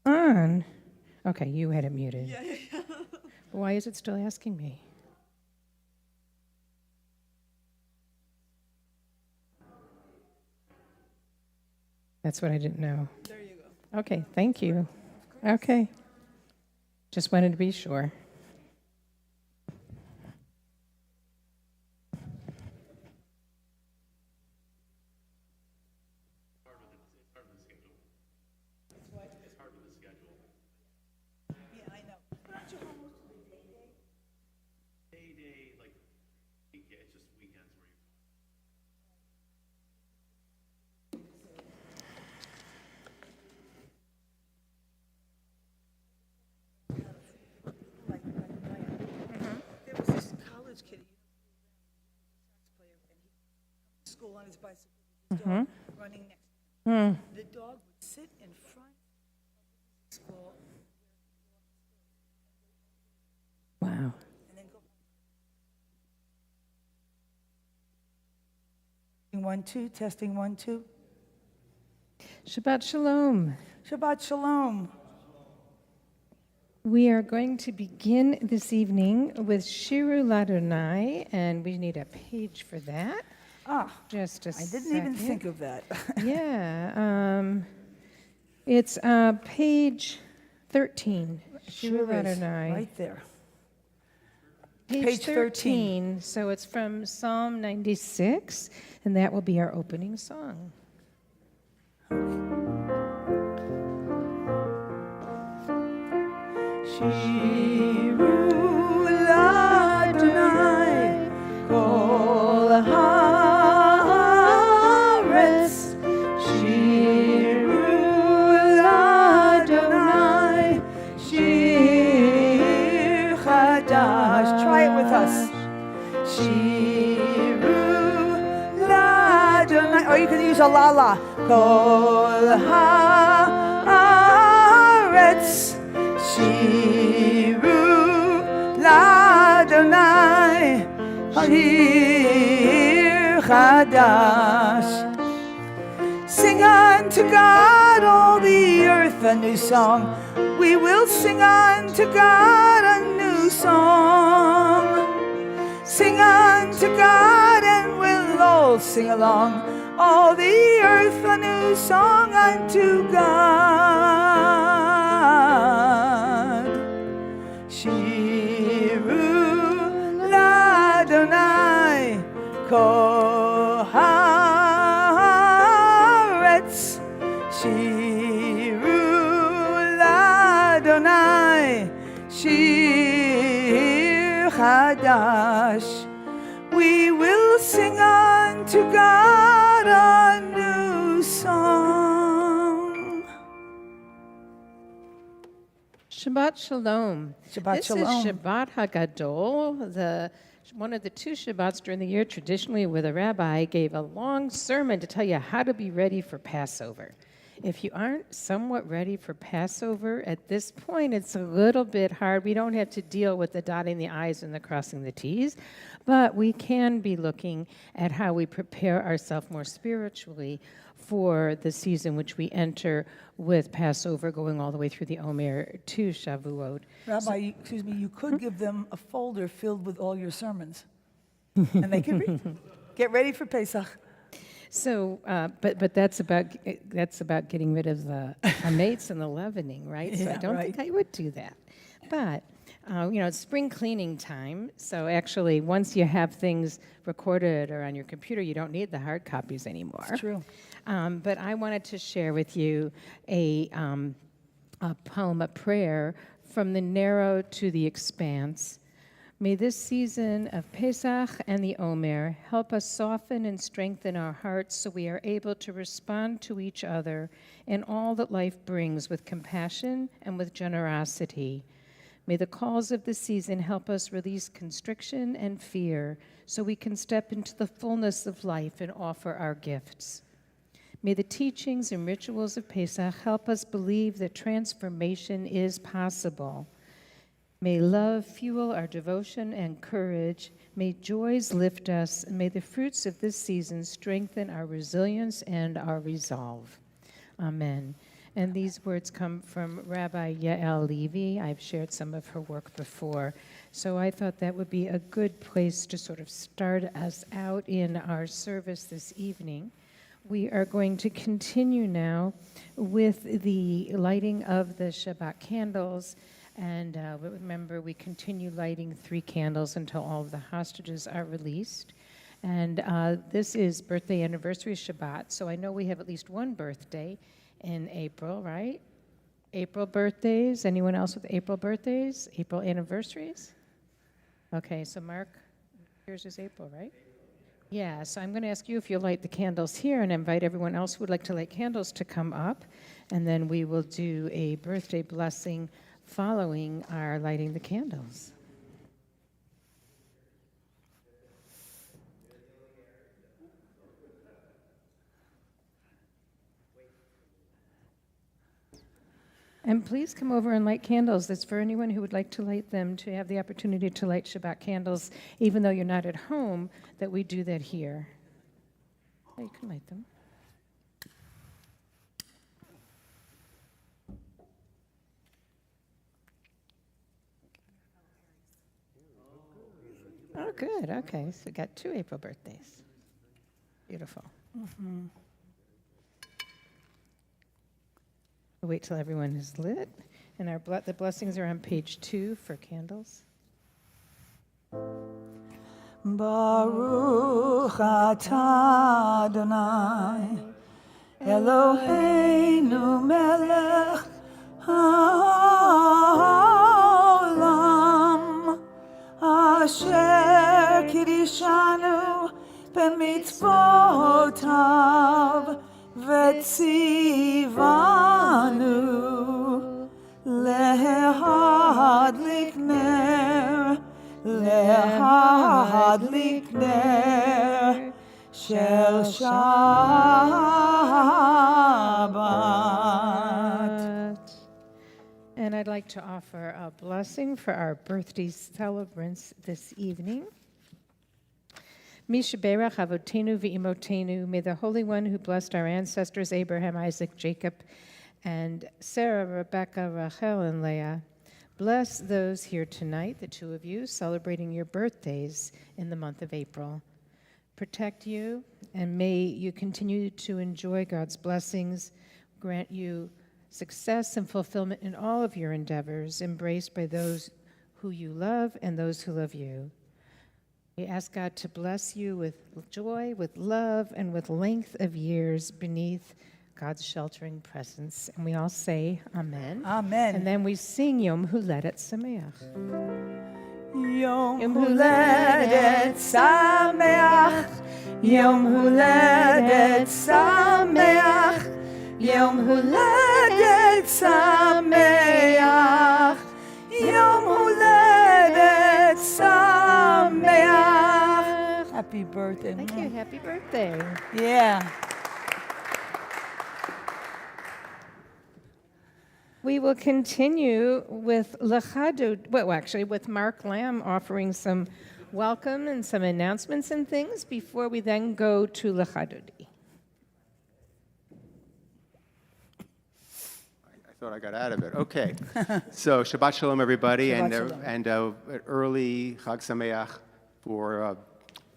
On. Okay, you had it muted. Yeah. Why is it still asking me? That's what I didn't know. There you go. Okay, thank you. Okay. Just wanted to be sure. Yeah, I know. But aren't you home most of the day? Day, like, yeah, it's just weekends where you. There was this college kid, sax player, and he to school on his bicycle with his dog running next to him. The dog would sit in front of the school Wow. and then go. 1, 2, testing 1, 2. Shabbat Shalom. Shabbat Shalom. We are going to begin this evening with Shiru Ladonai, and we need a page for that. Just a I didn't second. even think of that. Yeah. It's page 13. Shiru Sure is, Ladonai. right there. Page 13. So it's from Psalm 96, and that will be our opening song. Shiru Ladonai kol haaretz. Shiru Ladonai shir chadash. Try it with us. Shiru Ladonai. Or you can use a la la. Kol haaretz. Shiru Ladonai Shir Chadash. Sing unto God, all the earth, a new song. We will sing unto God a new song. Sing unto God and we'll all sing along. All the earth a new song unto God. Shiru Ladonai kol haaretz. Shiru Ladonai shir chadash. We will sing unto God a new song. Shabbat Shalom. Shabbat This Shalom. is Shabbat HaGadol, one of the 2 Shabbats during the year, traditionally where the rabbi gave a long sermon to tell you how to be ready for Passover. If you aren't somewhat ready for Passover at this point, it's a little bit hard. We don't have to deal with the dotting the I's and the crossing the T's, but we can be looking at how we prepare ourselves more spiritually for the season which we enter with Passover going all the way through the Omer to Shavuot. Rabbi, excuse me, you could give them a folder filled with all your sermons, and they could read. Get ready for Pesach. So, but that's about getting rid of the mates and the leavening, right? So I Yeah, don't right. think I would do that. But it's spring cleaning time. So actually, once you have things recorded or on your computer, you don't need the hard copies anymore. It's true. But I wanted to share with you a poem, a prayer from the narrow to the expanse. May this season of Pesach and the Omer help us soften and strengthen our hearts so we are able to respond to each other and all that life brings with compassion and with generosity. May the calls of the season help us release constriction and fear so we can step into the fullness of life and offer our gifts. May the teachings and rituals of Pesach help us believe that transformation is possible. May love fuel our devotion and courage. May joys lift us. And may the fruits of this season strengthen our resilience and our resolve. Amen. And these words come from Rabbi Yael Levy. I've shared some of her work before. So I thought that would be a good place to sort of start us out in our service this evening. We are going to continue now with the lighting of the Shabbat candles. And remember, we continue lighting 3 candles until all of the hostages are released. And this is birthday anniversary Shabbat. So I know we have at least one birthday in April, right? April birthdays. Anyone else with April birthdays? April anniversaries? Okay, so Mark, yours is April, right? Yeah, so I'm going to ask you if you'll light the candles here and invite everyone else who would like to light candles to come up. And then we will do a birthday blessing following our lighting the candles. And please come over and light candles. That's for anyone who would like to light them, to have the opportunity to light Shabbat candles, even though you're not at home, that we do that here. Oh, you can light them. Oh, good. Okay, so we got 2 April birthdays. Beautiful. Mm-hmm. We'll wait till everyone is lit. And the blessings are on page 2 for candles. Baruch atah Adonai Eloheinu melech haolam asher kiddushanu b'mitzvotav v'tzivanu lehadlik ner lehadlik ner shel Shabbat. And I'd like to offer a blessing for our birthday celebrants this evening. Mishaberach Avotenu v'imotenu, may the Holy One who blessed our ancestors Abraham, Isaac, Jacob, and Sarah, Rebecca, Rachel, and Leah, bless those here tonight, the 2 of you, celebrating your birthdays in the month of April. Protect you, and may you continue to enjoy God's blessings, grant you success and fulfillment in all of your endeavors, embraced by those who you love and those who love you. We ask God to bless you with joy, with love, and with length of years beneath God's sheltering presence. And we all say amen. Amen. And then we sing Yom Huledet Sameach. Yom Huledet Sameach, Yom Huledet Sameach, Yom Huledet Sameach, Yom Huledet Sameach. Happy birthday. Thank you. Happy birthday. Yeah. We will continue with Lechadod, well, actually, with Mark Lamb offering some welcome and some announcements and things before we then go to Lechadodi. I thought I got out of it. Okay. So Shabbat Shalom, everybody, Shabbat and Shalom. early Chag Sameach for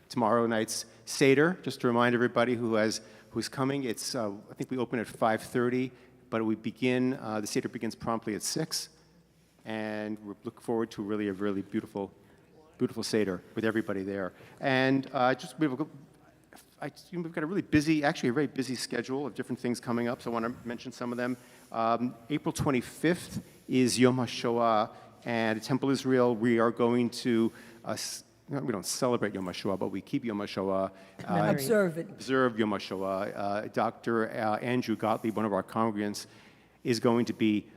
tomorrow night's Seder. Just to remind everybody who's coming, it's I think we open at 5:30. But we begin, the Seder begins promptly at 6, and we look forward to a really beautiful Seder with everybody there. And we've got a really busy, actually a very busy schedule of different things coming up, so I want to mention some of them. April 25th is Yom HaShoah, and at Temple Israel we are going to, we don't celebrate Yom HaShoah, but we keep Yom HaShoah. Observe it. Observe Yom HaShoah. Dr. Andrew Gottlieb, one of our congregants, is going to be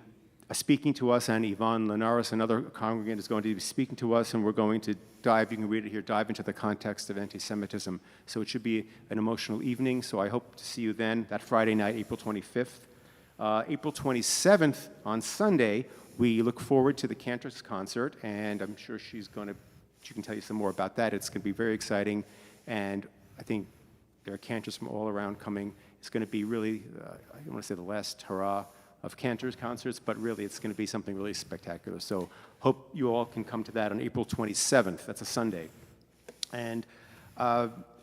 speaking to us, and Yvonne Linares, another congregant, is going to be speaking to us, and we're going to dive, you can read it here, dive into the context of anti-Semitism. So it should be an emotional evening, so I hope to see you then, that Friday night, April 25th. April 27th, on Sunday, We look forward to the Cantor's concert, and I'm sure she can tell you some more about that. It's going to be very exciting, and I think there are cantors from all around coming. It's going to be really, I don't want to say the last hurrah of Cantor's concerts, but really it's going to be something really spectacular. So hope you all can come to that on April 27th. That's a Sunday. And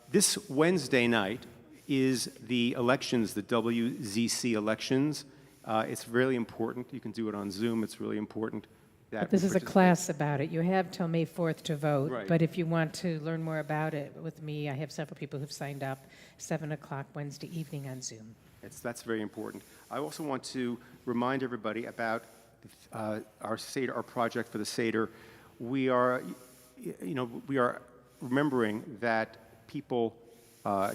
this Wednesday night is the elections, the WZC elections. It's really important. You can do it on Zoom. It's really important. But this is a class about it. You have till May 4th to vote. Right. But if you want to learn more about it with me, I have several people who've signed up, 7 o'clock Wednesday evening on Zoom. That's very important. I also want to remind everybody about our Seder, our project for the Seder. We are remembering that people,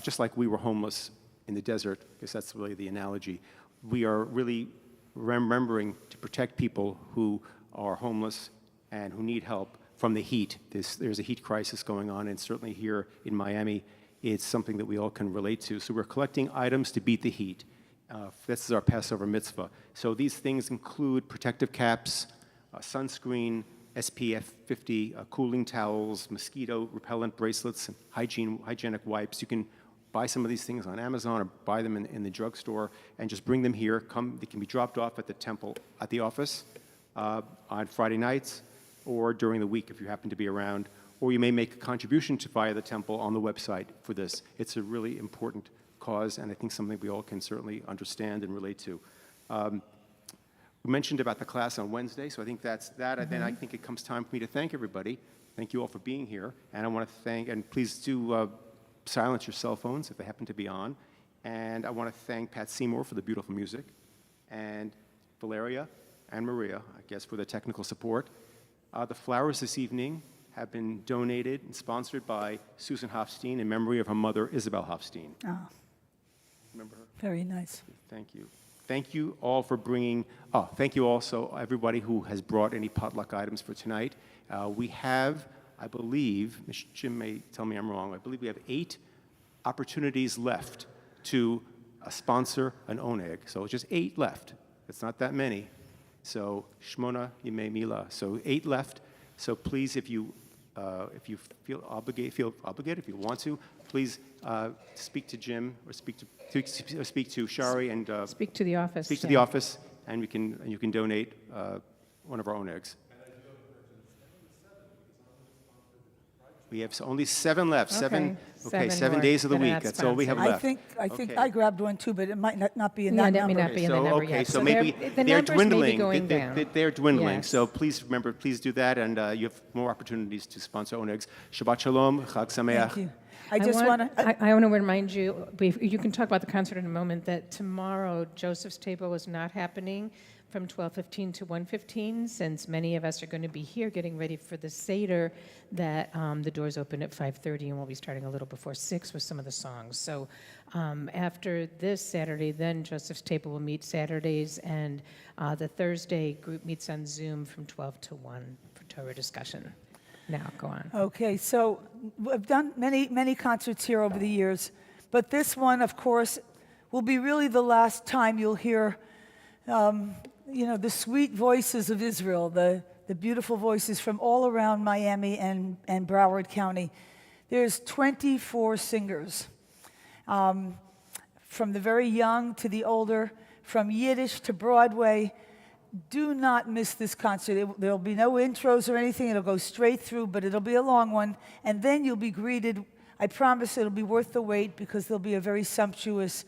just like we were homeless in the desert, because that's really the analogy, we are really remembering to protect people who are homeless and who need help from the heat. There's a heat crisis going on, and certainly here in Miami, it's something that we all can relate to. So we're collecting items to beat the heat. This is our Passover mitzvah. So these things include protective caps, sunscreen, SPF 50, cooling towels, mosquito repellent bracelets, and hygienic wipes. You can buy some of these things on Amazon or buy them in the drugstore and just bring them here. They can be dropped off at the temple, at the office on Friday nights or during the week if you happen to be around. Or you may make a contribution via the temple on the website for this. It's a really important cause, and I think something we all can certainly understand and relate to. We mentioned about the class on Wednesday, so I think that's that. And then I think it comes time for me to thank everybody. Thank you all for being here. And I want to thank, and please do silence your cell phones if they happen to be on. And I want to thank Pat Seymour for the beautiful music, and Valeria and Maria, I guess, for the technical support. The flowers this evening have been donated and sponsored by Susan Hofstein in memory of her mother, Isabel Hofstein. Oh, Remember her? very nice. Thank you. Thank you all for bringing, thank you also, everybody who has brought any potluck items for tonight. We have, I believe, Ms. Jim may tell me I'm wrong, I believe we have 8 opportunities left to sponsor an oneg. So just 8 left. It's not that many. So Shmona Yimei Mila. So 8 left. So please, if you feel obligated, if you want to, please speak to Jim or speak to Shari and Speak to the office. speak to Jim. the office, and you can donate one of our own eggs. We have only 7 left. Okay, 7 7 days of the more that week. are That's all we have sponsored. left. I think Okay. I grabbed one too, but it might not be in Yeah, that that may number. not be in the number yet. So they're- maybe the they're numbers may be dwindling. going down. They're dwindling. Yes. So please remember, please do that, and you have more opportunities to sponsor own eggs. Shabbat Shalom, Chag Sameach. Thank you. I just want to. I want to remind you, you can talk about the concert in a moment, that tomorrow Joseph's Table is not happening from 12:15 to 1:15, since many of us are going to be here getting ready for the Seder, that the doors open at 5:30, and we'll be starting a little before 6 with some of the songs. So after this Saturday, then Joseph's Table will meet Saturdays, and the Thursday group meets on Zoom from 12 to 1 for Torah discussion. Now, go on. Okay, so I've done many concerts here over the years, but this one, of course, will be really the last time you'll hear, the sweet voices of Israel, the beautiful voices from all around Miami and Broward County. There's 24 singers, from the very young to the older, from Yiddish to Broadway. Do not miss this concert. There'll be no intros or anything. It'll go straight through, but it'll be a long one. And then you'll be greeted. I promise it'll be worth the wait, because there'll be a very sumptuous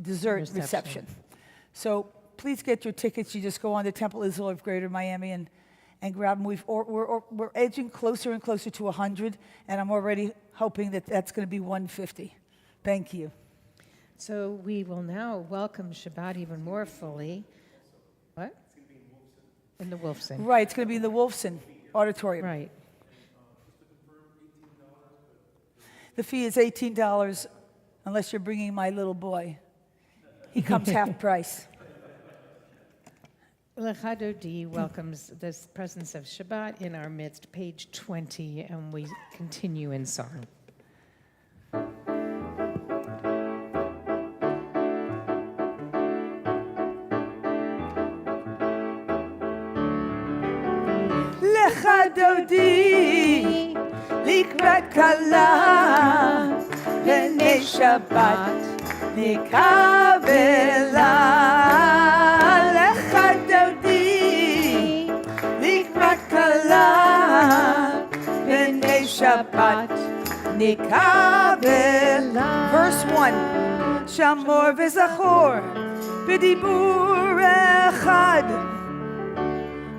dessert reception. So please get your tickets. You just go on to Temple Israel of Greater Miami and grab them. We're edging closer and closer to 100, and I'm already hoping that that's going to be 150. Thank you. So we will now welcome Shabbat even more fully. What? In the Wolfson. Right, it's going to be in the Wolfson Auditorium. Right. The fee is $18, unless you're bringing my little boy. He comes half price. Lechadodi welcomes the presence of Shabbat in our midst, page 20, and we continue in song. לך דודי לקראת כלה בני שבת נקבלה לך דודי לקראת כלה בני שבת נקבלה. Verse 1 שמור וזכור בדיבור אחד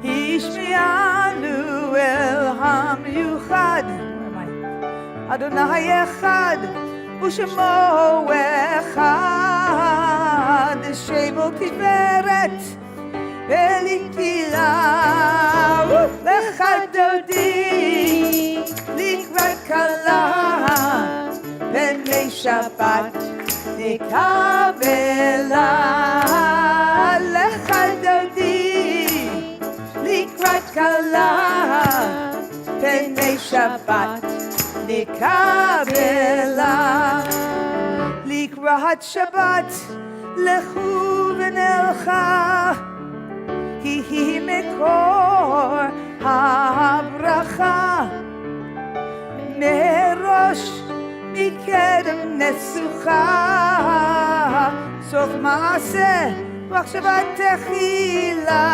השמיענו אל המיוחד אדוני אחד ושמו אחד שמו תפארת ולתהילה לך דודי לקראת כלה בני שבת נקבלה לך דודי לקראת כלה בני שבת נקבלה לקראת שבת לכו ונלכה כי היא מקור הברכה מראש מקדם נסוכה סוף מעשה מחשבה תחילה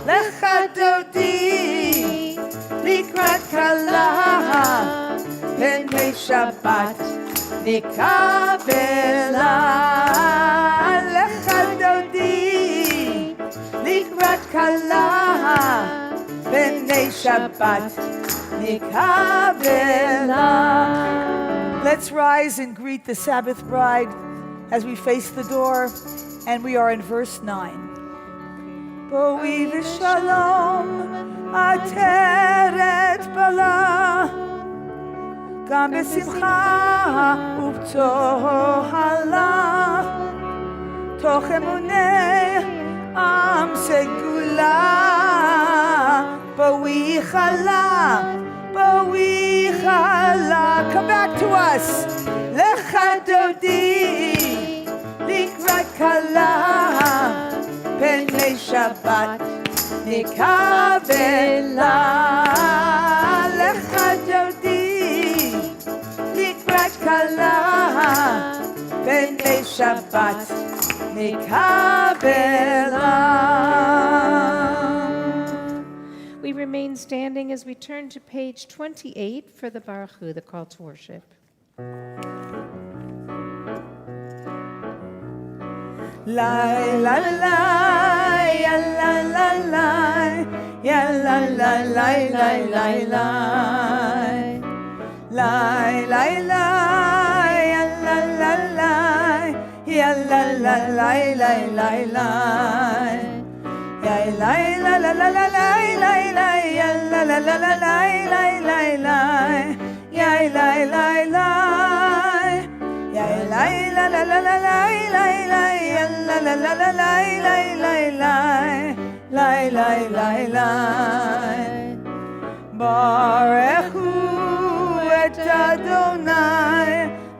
לך דודי לקראת כלה בני שבת נקבלה לך דודי לקראת כלה בני שבת נקבלה. Let's rise and greet the Sabbath bride as we face the door, and we are in verse 9. בואי ושלום עטרת בלה גם בשמחה ובצוהלה תוך אמוני עם סגולה בואי חלה בואי חלה. Come back to us. לך דודי לקראת כלה בני שבת נקבלה לך דודי לקראת כלה בני שבת נקבלה. We remain standing as we turn to page 28 for the Baruch Hu, the call to worship. La la la ya la la la ya la la la la la la la la la ya la la la ya la la la la la la ya la la la la la la la ya la la la la la la la la ya la la la ya la la la la la la la la la la la la la la la la la Baruchu et Adonai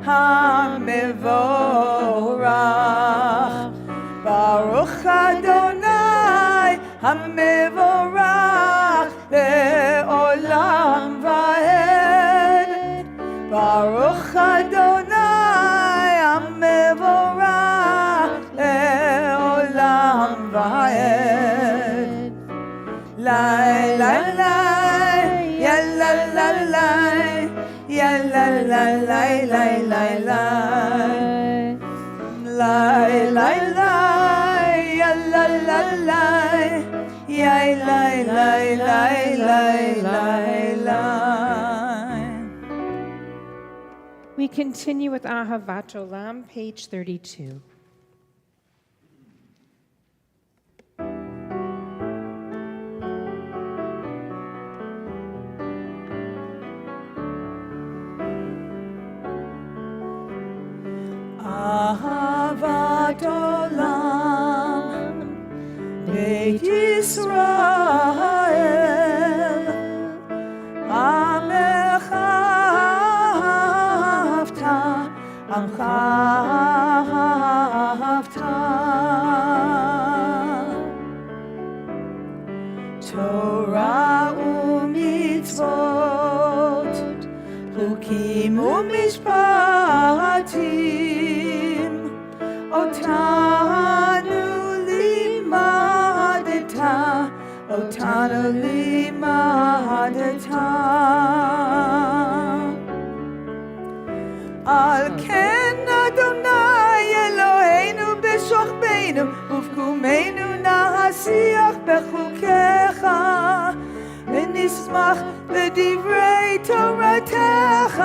HaMevorach Baruch Adonai HaMevorach le'olam va'ed Baruch Adonai HaMevorach le'olam va'ed La la la ya la la la ya la la la la la la la la la ya la la la ya la la la la la la. We continue with Ahavat Olam, page 32. Ahavat Olam Beit Yisrael Amecha Ahavta Amcha Ahavta Torah אותנו לימדת. על כן אדוני אלוהינו בשוכבנו ובקומנו נשיח בחוקיך ונשמח בדברי תורתך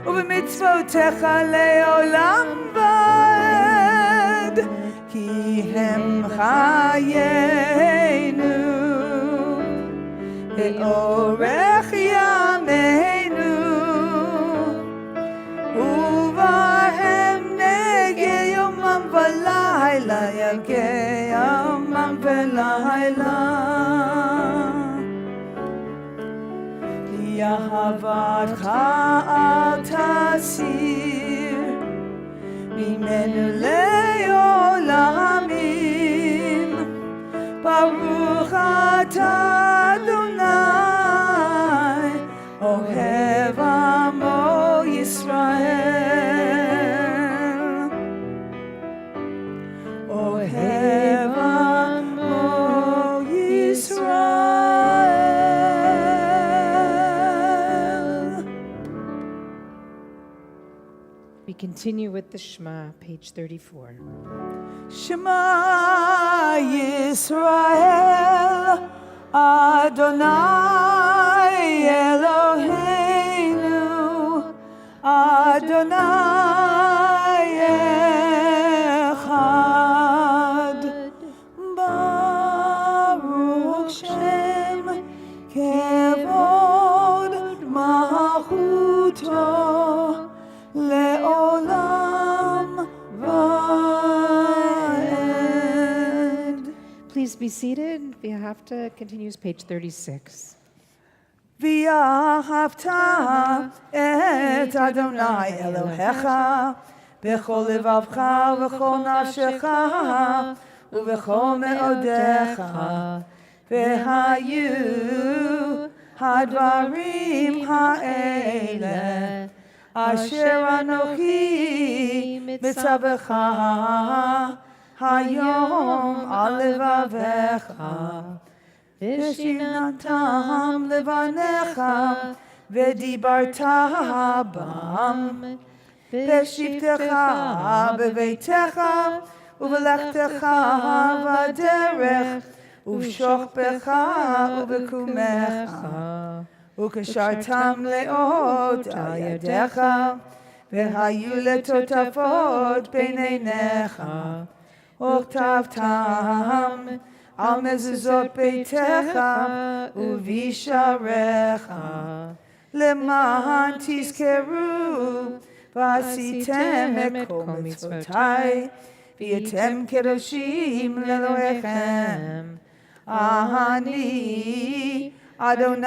ובמצוותיך לעולם ועד כי הם חיינו לאורך ימינו ובהם נגע יומם ולילה יגע יומם ולילה יהבתך אל תסיר ממנו לעולמים ברוך אתה אדוני אוהב עמו ישראל אוהב עמו ישראל. We continue with the Shema, page 34. Shema Yisrael Adonai Eloheinu Adonai Echad Baruch Shem Kevod Malchuto Le'olam Va'ed. Please be seated. V'ahavta continues page 36. ואהבת את אדוני אלוהיך בכל לבבך ובכל נפשך ובכל מאודיך והיו הדברים האלה אשר אנוכי מצווך היום על לבביך ושיננתם לבניך ודיברת בם בשבתך בביתך ובלכתך בדרך ובשוכבך ובקומך וקשרתם לאות על ידיך והיו לטוטפות בין עיניך וכתבתם על מזוזות ביתך ובשעריך למען תזכרו ועשיתם את כל מצוותיי והייתם קדושים לאלוהיכם אני אדוני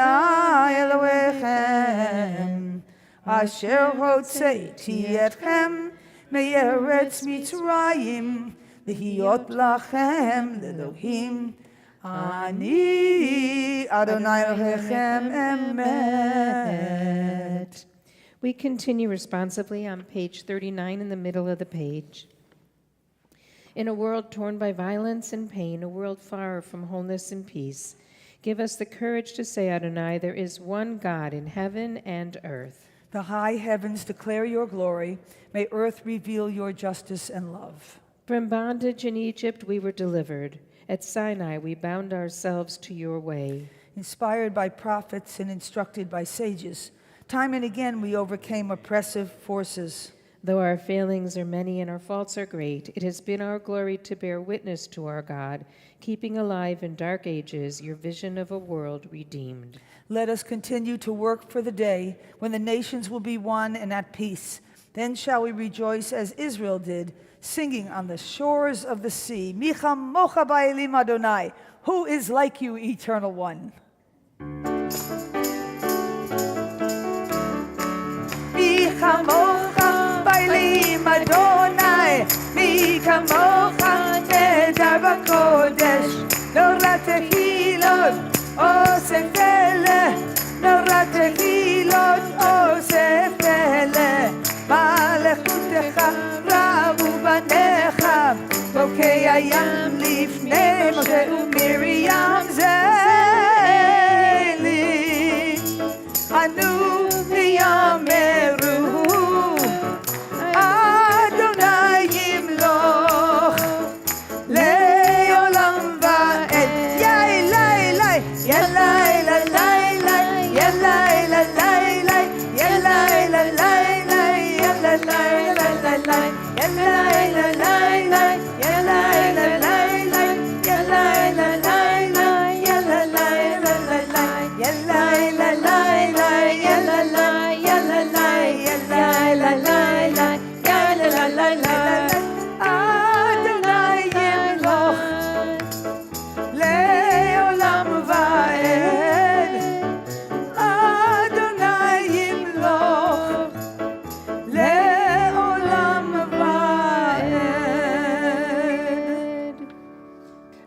אלוהיכם אשר הוצאתי אתכם מארץ מצרים להיות לכם לאלוהים אני אדוני אלוהיכם אמת. We continue responsibly on page 39 in the middle of the page. In a world torn by violence and pain, a world far from wholeness and peace, give us the courage to say, Adonai, there is one God in heaven and earth. The high heavens declare your glory. May earth reveal your justice and love. From bondage in Egypt we were delivered. At Sinai we bound ourselves to your way. Inspired by prophets and instructed by sages, time and again we overcame oppressive forces. Though our failings are many and our faults are great, it has been our glory to bear witness to our God, keeping alive in dark ages your vision of a world redeemed. Let us continue to work for the day when the nations will be one and at peace. Then shall we rejoice as Israel did, singing on the shores of the sea. Mi chamocha ba'elim Adonai. Who is like you, Eternal One? Mi chamocha ba'elim Adonai. Mi chamocha nedar b'kodesh. Nora tehilot osef pele. Nora tehilot osef pele. Malechutecha rabu banecha. Bokei hayam לפני משה ומרים זלי ענו ויאמרו אדוני ימלוך לעולם ועד יאללה יאללה לילה יאללה לילה יאללה לילה יאללה לילה יאללה לילה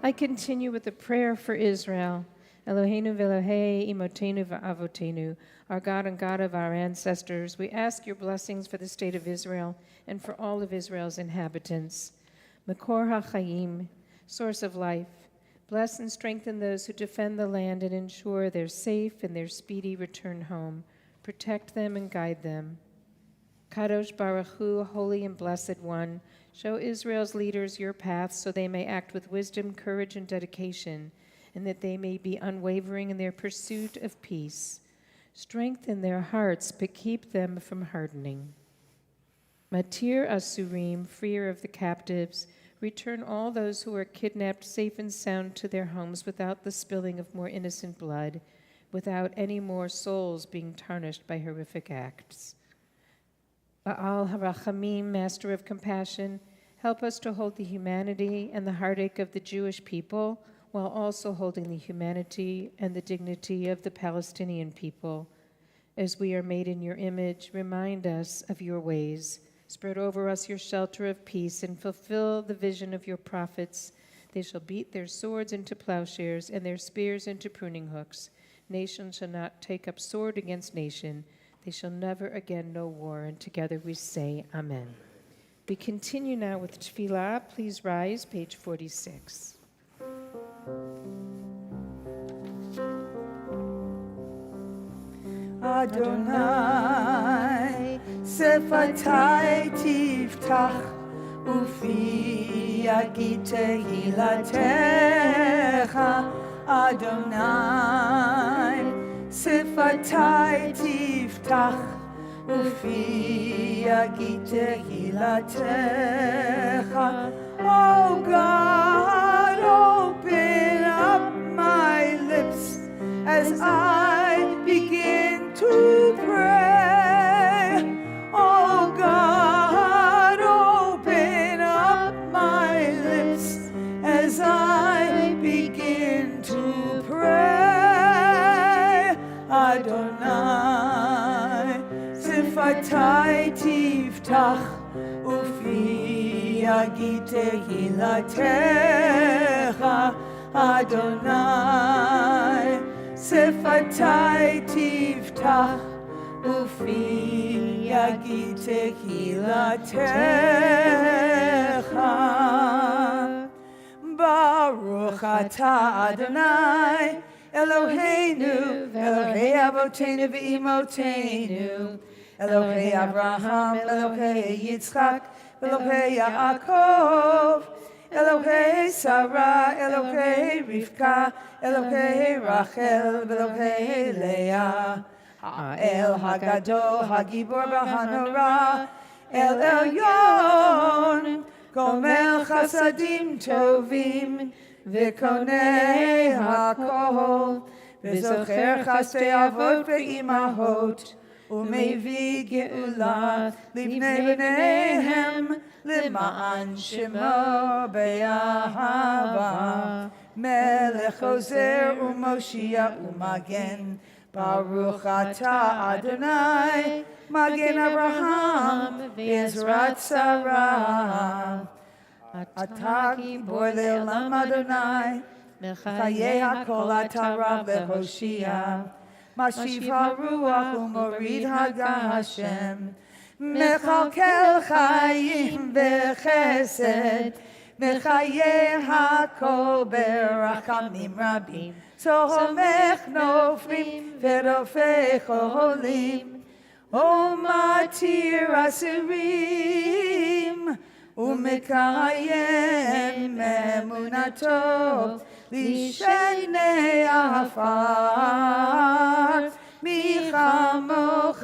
I continue with the prayer for Israel. Eloheinu v'Elohei imotenu v'avotenu, our God and God of our ancestors, we ask your blessings for the state of Israel and for all of Israel's inhabitants. Makor ha'chayim, source of life, bless and strengthen those who defend the land and ensure their safe and their speedy return home. Protect them and guide them. Kadosh Baruch Hu, holy and blessed one, show Israel's leaders your path so they may act with wisdom, courage, and dedication, and that they may be unwavering in their pursuit of peace. Strengthen their hearts, but keep them from hardening. Matir Asurim, freer of the captives, return all those who are kidnapped safe and sound to their homes without the spilling of more innocent blood, without any more souls being tarnished by horrific acts. Ba'al Harachamim, Master of Compassion, help us to hold the humanity and the heartache of the Jewish people while also holding the humanity and the dignity of the Palestinian people. As we are made in your image, remind us of your ways. Spread over us your shelter of peace and fulfill the vision of your prophets. They shall beat their swords into plowshares and their spears into pruning hooks. Nation shall not take up sword against nation. They shall never again know war, and together we say, Amen. We continue now with Tefillah. Please rise, page 46. Adonai, sefatai tiftach, ufi yagid tehilatecha. Adonai, sefatai tiftach, ufi yagid tehilatecha. Oh God, open up my lips as I begin to pray. Oh God, open up my lips as I begin to pray. Adonai, sifatai tiftach, ufi yagid tehilatecha. Adonai, sefatai tiftach, ufi yagid tehilatecha. Baruch atah Adonai, Eloheinu, Elohei avotenu v'imotenu, Elohei Abraham, Elohei Yitzchak, Elohei Yaakov, Elohei Sarah, Elohei Rivka, Elohei Rachel, Elohei Leah, El Hagadol, Hagibor B'Hanora, El Elyon, Gomel Chasadim Tovim, V'konei HaKol, V'zocher Chasdei Avot V'imahot, Umevi Geula, Livnei B'neihem, L'ma'an Shemo Be'ahava, Melech Ozer U'Moshia U'Magen, Baruch atah Adonai, Magen Abraham, V'ezrat Sarah. Atah Gibor Le'olam Adonai, Chayei HaKol atah Rav Le'Hoshia, Mashiv HaRuach U'Morid HaGashem, Mechalkel Chayim V'Chesed, מחיה הכל ברחמים רבים, סומך נופלים ורופא חולים, ומתיר אסירים, ומקיים אמונתו לשני עפר. מי כמוך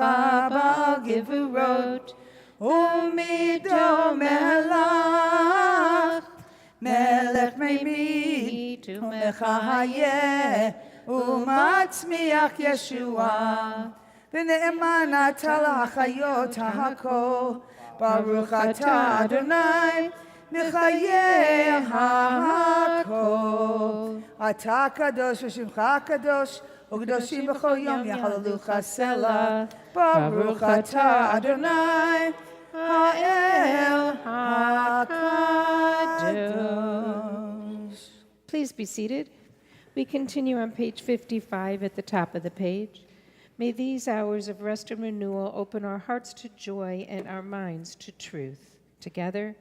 בעל גבורות ומדומה לך, מלך ממית ומחיה ומצמיח ישועה. ונאמן אתה להחיות הכל, ברוך אתה אדוני מחיה הכל. אתה קדוש ושמך קדוש, וקדושים בכל יום יחללוך סלע. ברוך אתה אדוני האל הקדוש. Please be seated. We continue on page 55 at the top of the page. May these hours of rest and renewal open our hearts to joy and our minds to truth. Together,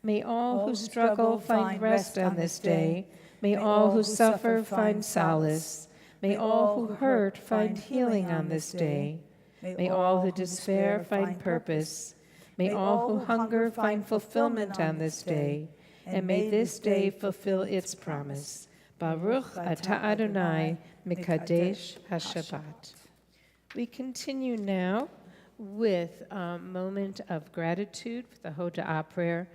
may all who struggle find rest on this day. May all who suffer find solace. May all who hurt find healing on this day. May all who despair find purpose. May all who hunger find fulfillment on this day. And may this day fulfill its promise. Baruch atah Adonai mikadesh haShabbat. We continue now with a moment of gratitude for the Hoda'ah prayer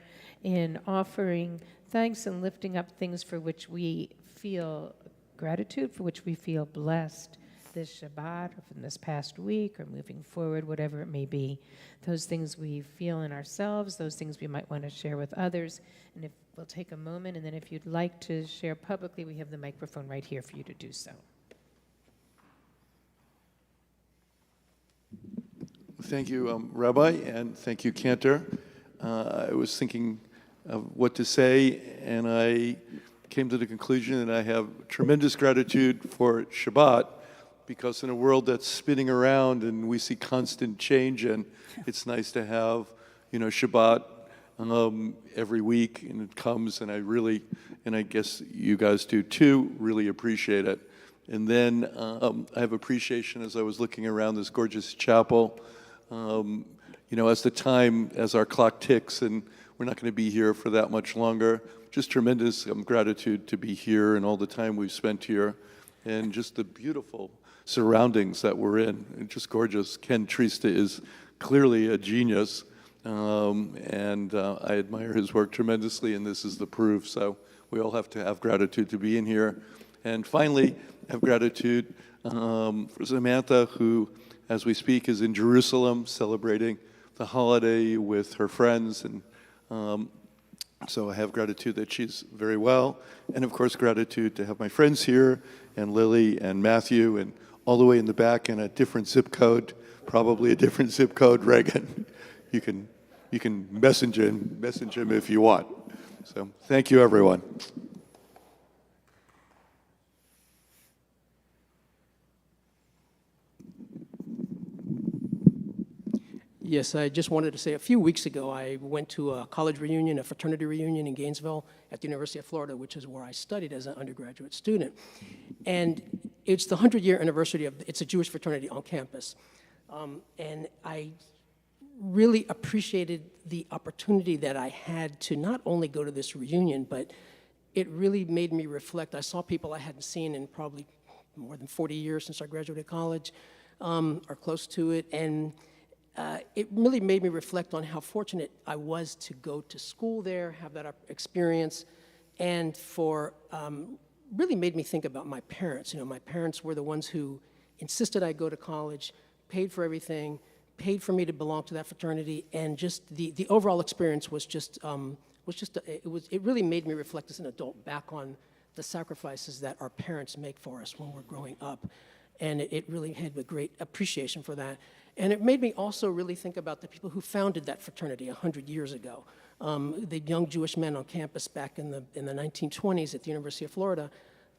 in offering thanks and lifting up things for which we feel gratitude, for which we feel blessed this Shabbat or from this past week or moving forward, whatever it may be. Those things we feel in ourselves, those things we might want to share with others. And if we'll take a moment, and then if you'd like to share publicly, we have the microphone right here for you to do so. Thank you, Rabbi, and thank you, Cantor. I was thinking of what to say, and I came to the conclusion that I have tremendous gratitude for Shabbat, because in a world that's spinning around and we see constant change, and it's nice to have, Shabbat every week, and it comes, and I really, and I guess you guys do too, really appreciate it. And then I have appreciation as I was looking around this gorgeous chapel. As our clock ticks, and we're not going to be here for that much longer, just tremendous gratitude to be here and all the time we've spent here, and just the beautiful surroundings that we're in. It's just gorgeous. Ken Trista is clearly a genius, and I admire his work tremendously, and this is the proof. So we all have to have gratitude to be in here. And finally, have gratitude for Samantha, who, as we speak, is in Jerusalem celebrating the holiday with her friends. And so I have gratitude that she's very well. And of course, gratitude to have my friends here, and Lily and Matthew, and all the way in the back in a different zip code, probably a different zip code, Reagan. You can message him if you want. So thank you, everyone. Yes, I just wanted to say a few weeks ago, I went to a college reunion, a fraternity reunion in Gainesville at the University of Florida, which is where I studied as an undergraduate student. And it's the 100-year anniversary it's a Jewish fraternity on campus. And I really appreciated the opportunity that I had to not only go to this reunion, but it really made me reflect. I saw people I hadn't seen in probably more than 40 years since I graduated college, or close to it. And it really made me reflect on how fortunate I was to go to school there, have that experience, and really made me think about my parents. My parents were the ones who insisted I go to college, paid for everything, paid for me to belong to that fraternity, and just the overall experience was it really made me reflect as an adult back on the sacrifices that our parents make for us when we're growing up. And it really had a great appreciation for that. And it made me also really think about the people who founded that fraternity 100 years ago. The young Jewish men on campus back in the 1920s at the University of Florida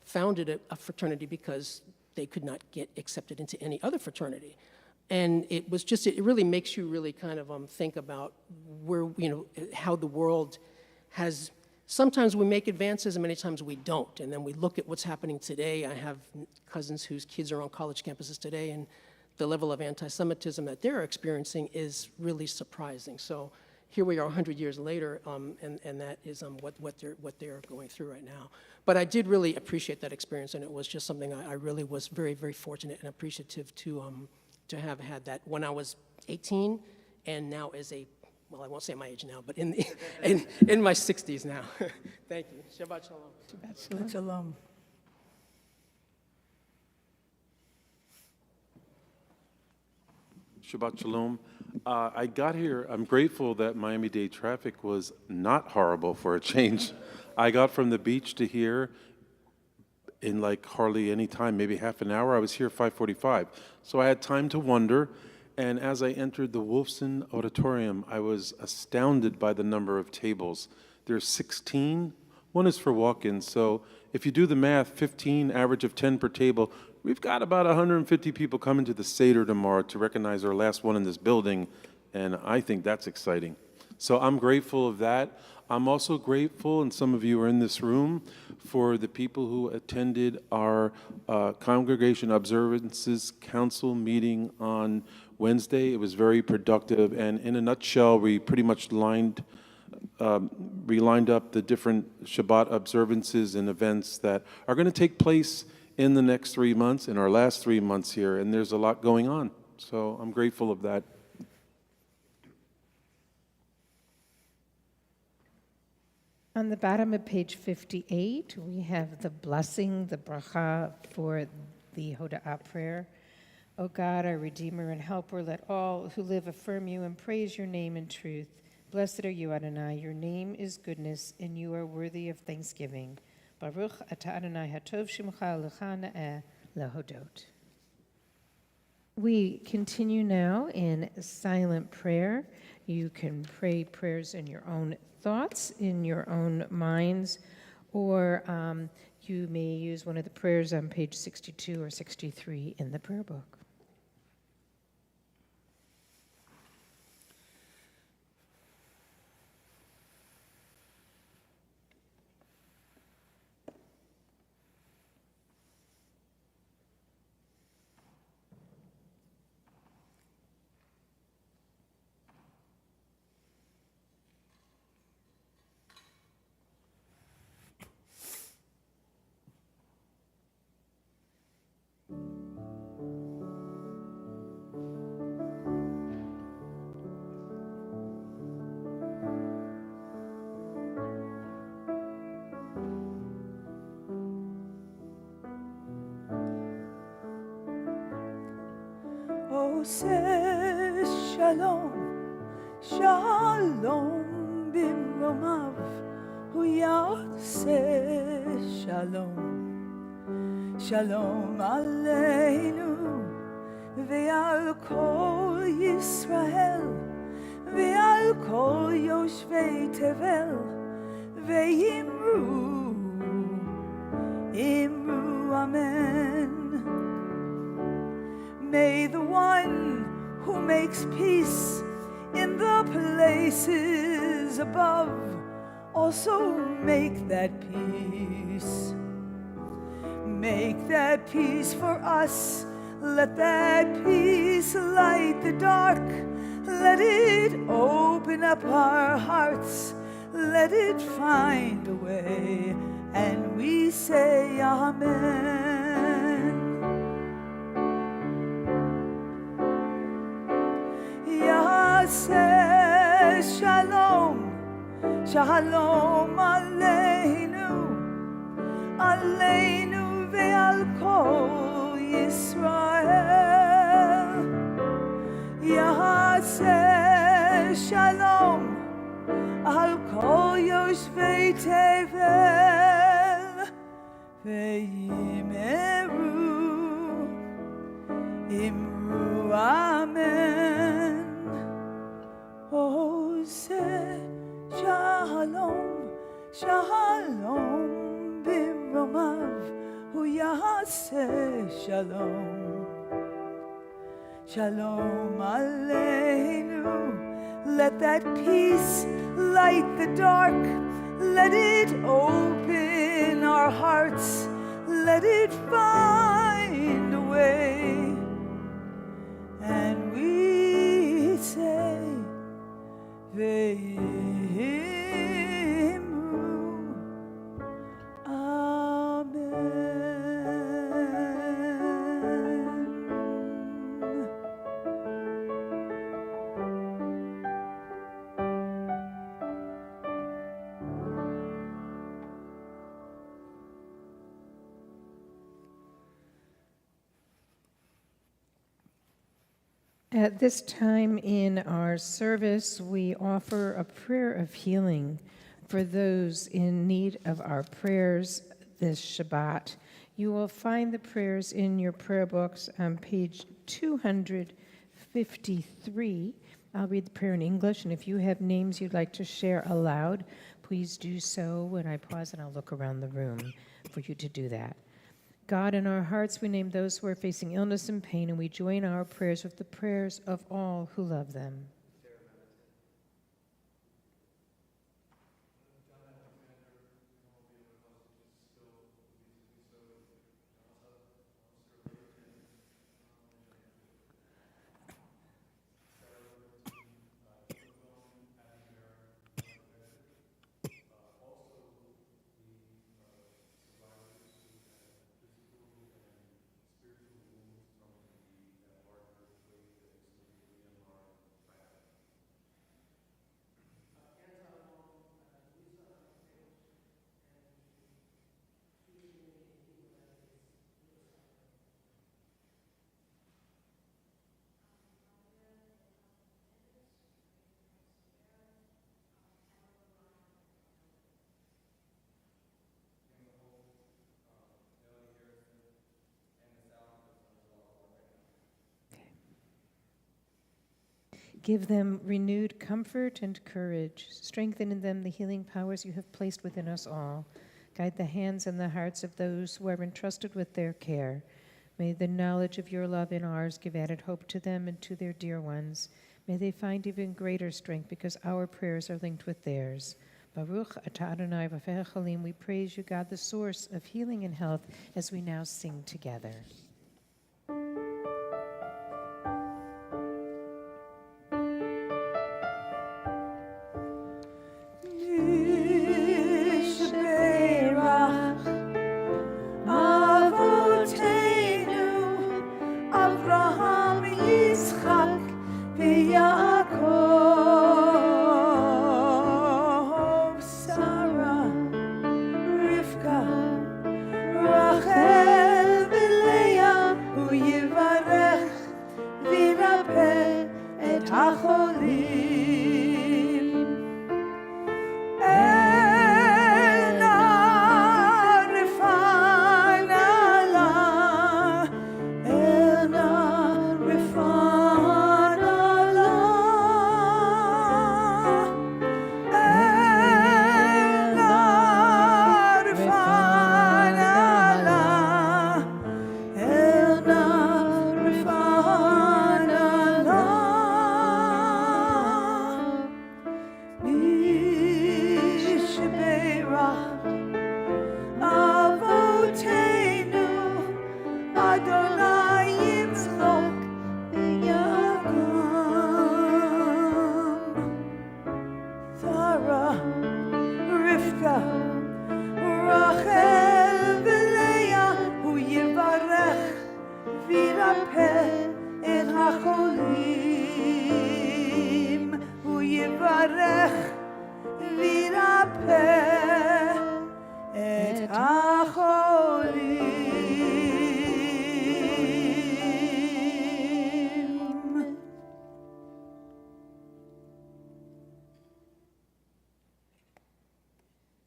founded a fraternity because they could not get accepted into any other fraternity. And it really makes you really kind of think about where, how the world has sometimes we make advances and many times we don't. And then we look at what's happening today. I have cousins whose kids are on college campuses today, and the level of anti-Semitism that they're experiencing is really surprising. So here we are 100 years later, and that is what they're going through right now. But I did really appreciate that experience, and it was just something I really was very, very fortunate and appreciative to have had that when I was 18, and now as a, well, I won't say my age now, but in my 60s now. Thank you. Shabbat shalom. Shabbat shalom. Shabbat Shalom. I got here, I'm grateful that Miami-Dade traffic was not horrible for a change. I got from the beach to here in like hardly any time, maybe half an hour. I was here 5:45. So I had time to wonder, and as I entered the Wolfson Auditorium, I was astounded by the number of tables. There's 16. One is for walk-ins, so if you do the math, 15, average of 10 per table, we've got about 150 people coming to the Seder tomorrow to recognize our last one in this building, and I think that's exciting. So I'm grateful of that. I'm also grateful, and some of you are in this room, for the people who attended our Congregation Observances Council meeting on Wednesday. It was very productive, and in a nutshell, we pretty much lined up the different Shabbat observances and events that are going to take place in the next 3 months, in our last 3 months here, and there's a lot going on. So I'm grateful of that. On the bottom of page 58, we have the blessing, the bracha for the Hoda'ah prayer. O God, our Redeemer and Helper, let all who live affirm you and praise your name in truth. Blessed are you, Adonai. Your name is goodness, and you are worthy of thanksgiving. Baruch atah Adonai hatov shemcha lecha na'eh lehodot. We continue now in silent prayer. You can pray prayers in your own thoughts, in your own minds, or you may use one of the prayers on page 62 or 63 in the prayer book. עושה שלום, שלום במרומיו, הוא יעשה שלום. שלום עלינו ועל כל ישראל ועל כל יושבי תבל, ואמרו, אמרו אמן. May the one who makes peace in the places above also make that peace. Make that peace for us. Let that peace light the dark. Let it open up our hearts. Let it find a way. And we say Amen. Yaseh Shalom, Shalom Aleinu, Aleinu ve'al kol Yisrael. Yaseh Shalom, al kol yoshvei tevel, ve'imeru, imru amen. Oseh Shalom, Shalom b'romav, hu yaseh Shalom. Shalom Aleinu. Let that peace light the dark. let it open our hearts, let it find a way. And we say, Ve'imru, Amen. At this time in our service, we offer a prayer of healing for those in need of our prayers this Shabbat. You will find the prayers in your prayer books on page 253. I'll read the prayer in English, and if you have names you'd like to share aloud, please do so when I pause and I'll look around the room for you to do that. God, in our hearts, we name those who are facing illness and pain, and we join our prayers with the prayers of all who love them. Give them renewed comfort and courage. Strengthen in them the healing powers you have placed within us all. Guide the hands and the hearts of those who are entrusted with their care. May the knowledge of your love in ours give added hope to them and to their dear ones. May they find even greater strength because our prayers are linked with theirs. Baruch atah Adonai v'afeh chalim. We praise you, God, the source of healing and health, as we now sing together.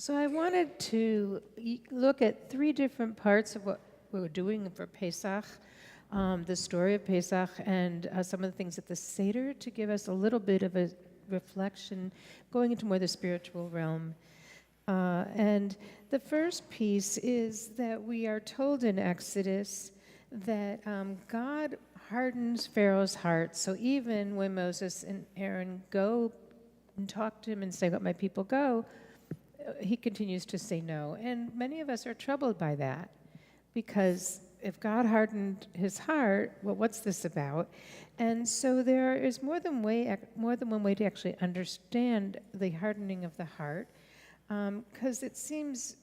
So I wanted to look at three different parts of what we're doing for Pesach, the story of Pesach, and some of the things at the Seder to give us a little bit of a reflection, going into more the spiritual realm. And the first piece is that we are told in Exodus that God hardens Pharaoh's heart. So even when Moses and Aaron go and talk to him and say, let my people go, he continues to say no. And many of us are troubled by that because if God hardened his heart, well, what's this about? And so there is more than one way to actually understand the hardening of the heart, because it seems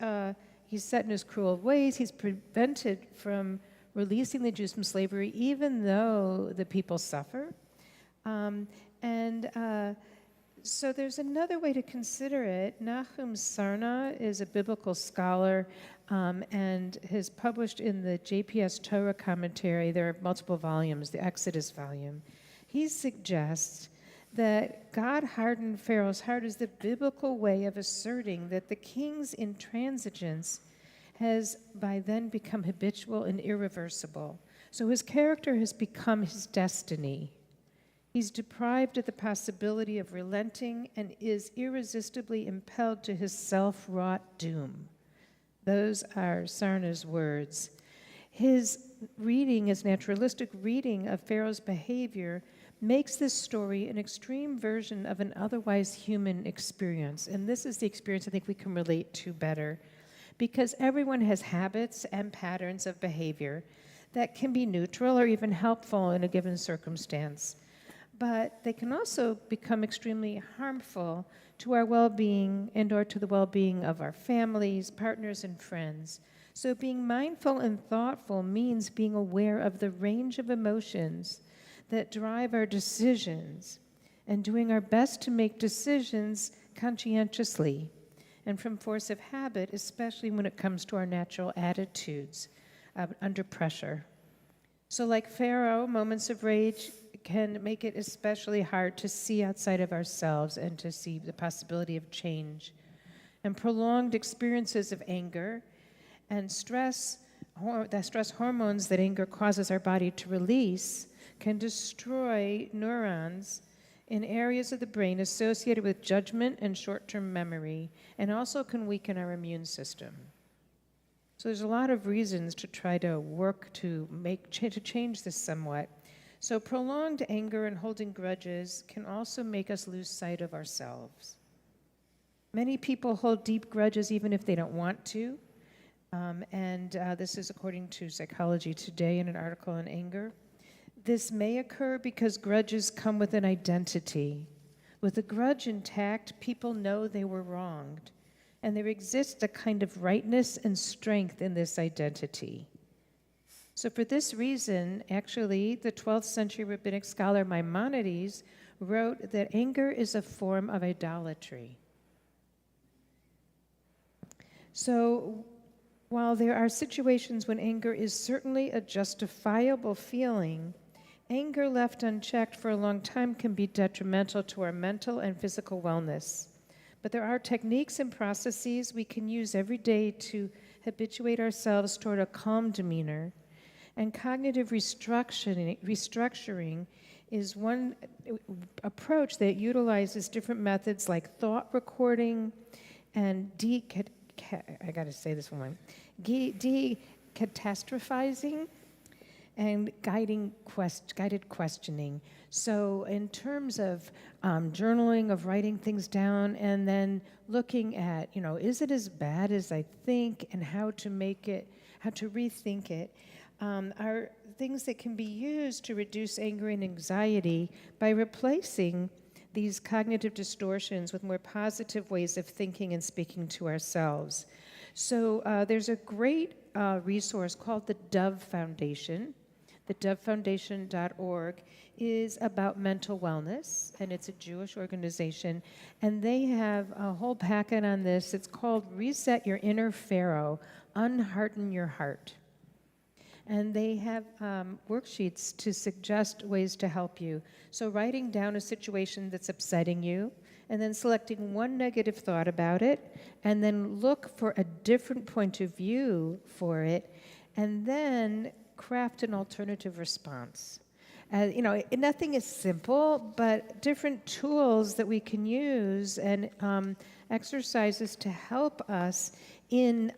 he's set in his cruel ways. He's prevented from releasing the Jews from slavery, even though the people suffer. So there's another way to consider it. Nahum Sarna is a biblical scholar and has published in the JPS Torah commentary, there are multiple volumes, the Exodus volume. He suggests that God hardened Pharaoh's heart is the biblical way of asserting that the king's intransigence has by then become habitual and irreversible. So his character has become his destiny. He's deprived of the possibility of relenting and is irresistibly impelled to his self-wrought doom. Those are Sarna's words. His naturalistic reading of Pharaoh's behavior makes this story an extreme version of an otherwise human experience. And this is the experience I think we can relate to better, because everyone has habits and patterns of behavior that can be neutral or even helpful in a given circumstance. But they can also become extremely harmful to our well-being and or to the well-being of our families, partners, and friends. So being mindful and thoughtful means being aware of the range of emotions that drive our decisions and doing our best to make decisions conscientiously and from force of habit, especially when it comes to our natural attitudes under pressure. So like Pharaoh, moments of rage can make it especially hard to see outside of ourselves and to see the possibility of change. And prolonged experiences of anger and stress, the stress hormones that anger causes our body to release, can destroy neurons in areas of the brain associated with judgment and short-term memory, and also can weaken our immune system. So there's a lot of reasons to try to work to change this somewhat. So prolonged anger and holding grudges can also make us lose sight of ourselves. Many people hold deep grudges even if they don't want to. This is according to Psychology Today in an article on anger. This may occur because grudges come with an identity. With a grudge intact, people know they were wronged, and there exists a kind of rightness and strength in this identity. So for this reason, actually, the 12th century rabbinic scholar Maimonides wrote that anger is a form of idolatry. So while there are situations when anger is certainly a justifiable feeling, anger left unchecked for a long time can be detrimental to our mental and physical wellness. But there are techniques and processes we can use every day to habituate ourselves toward a calm demeanor. And cognitive restructuring is one approach that utilizes different methods like thought recording and decatastrophizing and guided questioning. So in terms of journaling, of writing things down, and then looking at, is it as bad as I think, and how to rethink it, are things that can be used to reduce anger and anxiety by replacing these cognitive distortions with more positive ways of thinking and speaking to ourselves. So there's a great resource called the Dove Foundation. The dovefoundation.org is about mental wellness, and it's a Jewish organization, and they have a whole packet on this. It's called Reset Your Inner Pharaoh, Unharden Your Heart. And they have worksheets to suggest ways to help you. So writing down a situation that's upsetting you, and then selecting one negative thought about it, and then look for a different point of view for it, and then craft an alternative response. Nothing is simple, but different tools that we can use and exercises to help us in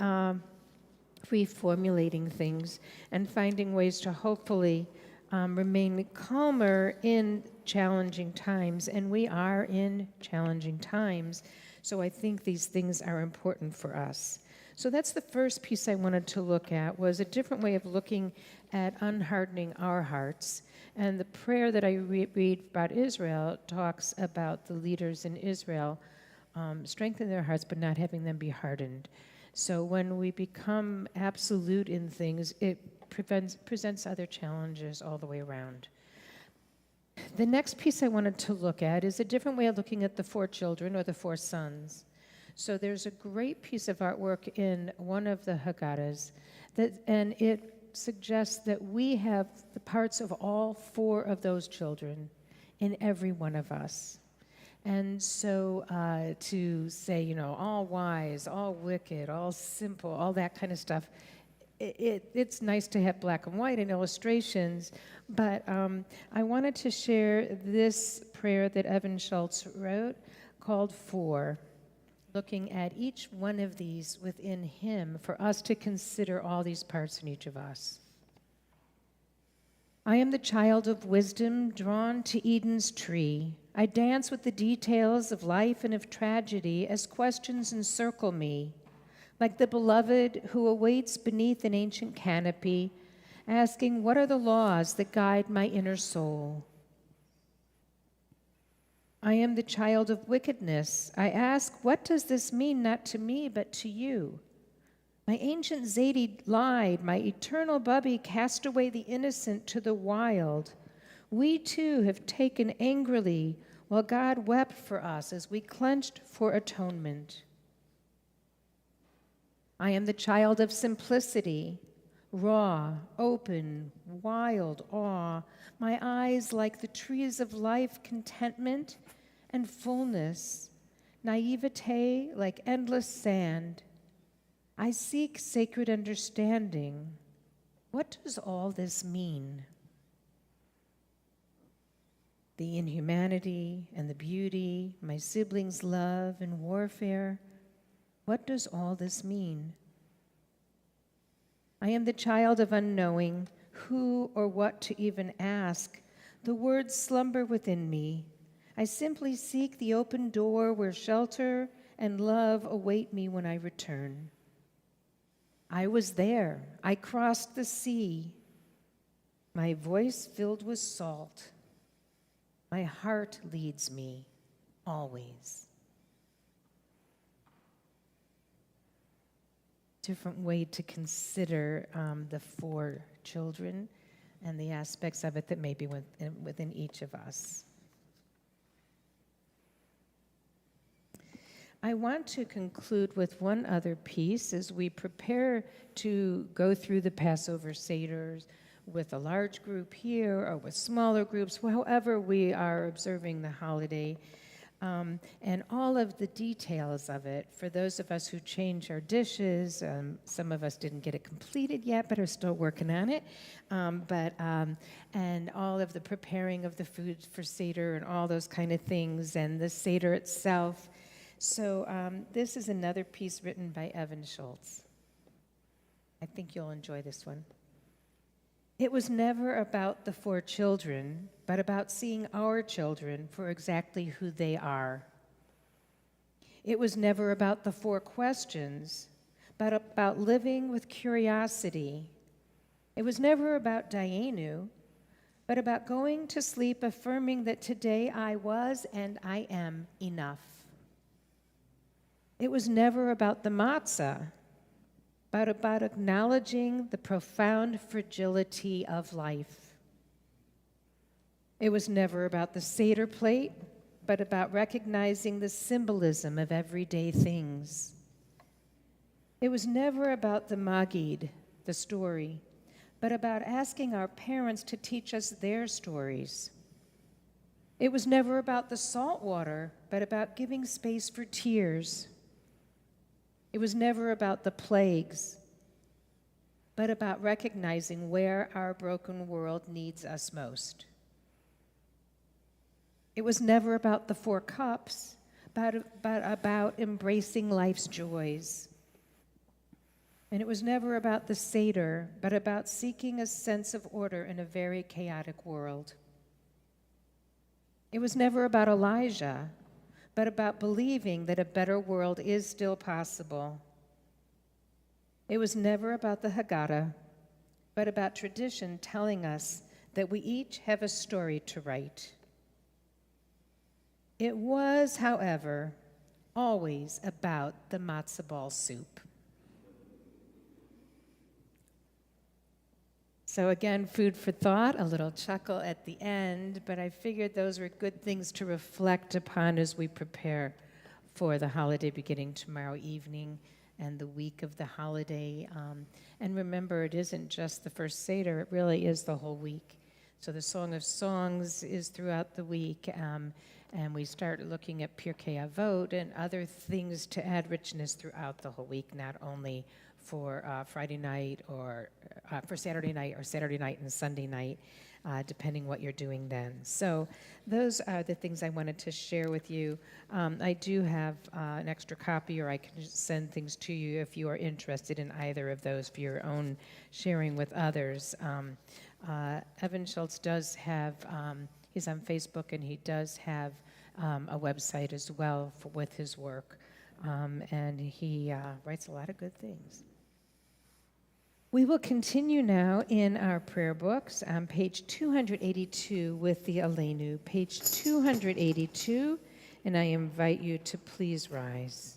reformulating things and finding ways to hopefully remain calmer in challenging times, and we are in challenging times. So I think these things are important for us. So that's the first piece I wanted to look at, was a different way of looking at unhardening our hearts. And the prayer that I read about Israel talks about the leaders in Israel strengthen their hearts, but not having them be hardened. So when we become absolute in things, it presents other challenges all the way around. The next piece I wanted to look at is a different way of looking at the 4 children, or the 4 sons. So there's a great piece of artwork in one of the Haggadahs, and it suggests that we have the parts of all 4 of those children in every one of us. And so to say, all wise, all wicked, all simple, all that kind of stuff, it's nice to have black and white and illustrations, but I wanted to share this prayer that Evan Schultz wrote called 4, looking at each one of these within him for us to consider all these parts in each of us. I am the child of wisdom drawn to Eden's tree. I dance with the details of life and of tragedy as questions encircle me, like the beloved who awaits beneath an ancient canopy, asking, what are the laws that guide my inner soul? I am the child of wickedness. I ask, what does this mean, not to me, but to you? My ancient Zadie lied. My eternal Bubby cast away the innocent to the wild. We too have taken angrily, while God wept for us as we clenched for atonement. I am the child of simplicity, raw, open, wild awe. My eyes like the trees of life, contentment and fullness, naivete like endless sand. I seek sacred understanding. What does all this mean? The inhumanity and the beauty, my siblings' love and warfare. What does all this mean? I am the child of unknowing, who or what to even ask. The words slumber within me. I simply seek the open door where shelter and love await me when I return. I was there. I crossed the sea. My voice filled with salt. My heart leads me always. Different way to consider the 4 children and the aspects of it that may be within each of us. I want to conclude with one other piece as we prepare to go through the Passover Seders with a large group here or with smaller groups, however we are observing the holiday, and all of the details of it. For those of us who change our dishes, some of us didn't get it completed yet, but are still working on it. And all of the preparing of the food for Seder and all those kind of things, and the Seder itself. So this is another piece written by Evan Schultz. I think you'll enjoy this one. It was never about the 4 children, but about seeing our children for exactly who they are. It was never about the 4 questions, but about living with curiosity. It was never about Dayenu, but about going to sleep affirming that today I was and I am enough. It was never about the matzah, but about acknowledging the profound fragility of life. It was never about the Seder plate, but about recognizing the symbolism of everyday things. It was never about the Magid, the story, but about asking our parents to teach us their stories. It was never about the salt water, but about giving space for tears. It was never about the plagues, but about recognizing where our broken world needs us most. It was never about the 4 cups, but about embracing life's joys. And it was never about the Seder, but about seeking a sense of order in a very chaotic world. It was never about Elijah, but about believing that a better world is still possible. It was never about the Haggadah, but about tradition telling us that we each have a story to write. It was, however, always about the matzah ball soup. So again, food for thought, a little chuckle at the end, but I figured those were good things to reflect upon as we prepare for the holiday beginning tomorrow evening and the week of the holiday. And remember, it isn't just the first Seder, it really is the whole week. So the Song of Songs is throughout the week, and we start looking at Pirkei Avot and other things to add richness throughout the whole week, not only for Friday night or for Saturday night or Saturday night and Sunday night, depending what you're doing then. So those are the things I wanted to share with you. I do have an extra copy, or I can just send things to you if you are interested in either of those for your own sharing with others. Evan Schultz does have, he's on Facebook, and he does have a website as well with his work. And he writes a lot of good things. We will continue now in our prayer books on page 282 with the Aleinu, page 282, and I invite you to please rise.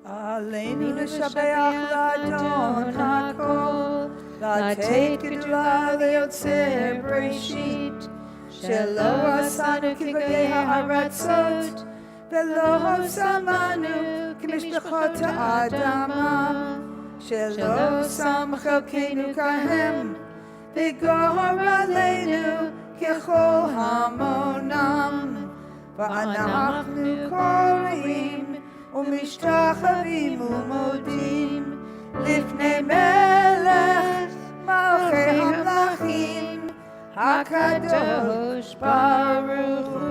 Aleinu l'shabeach l'adon hakol, לתת גדולה ליוצר בראשית, שלא עשנו כגויי הארצות, ולא שמנו כמשפחות האדמה, שלא שם חלקנו כהם, וגור עלינו ככל המונם, ואנחנו קוראים ומשתחווים ומודים לפני מלך מלכי המלכים הקדוש ברוך הוא.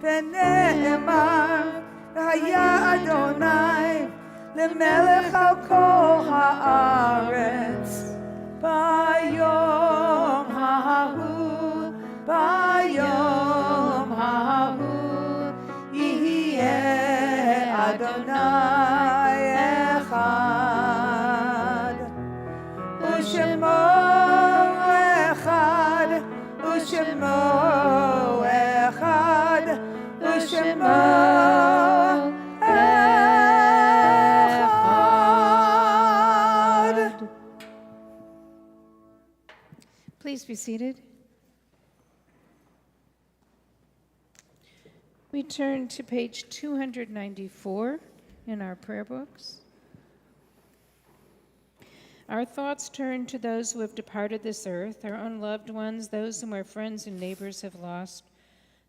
ונאמר והיה אדוני למלך על כל הארץ ביום ההוא, ביום ההוא יהיה אדוני אחד, ושמו אחד, ושמו אחד, ושמו אחד. Please be seated. We turn to page 294 in our prayer books. Our thoughts turn to those who have departed this earth, our own loved ones, those whom our friends and neighbors have lost,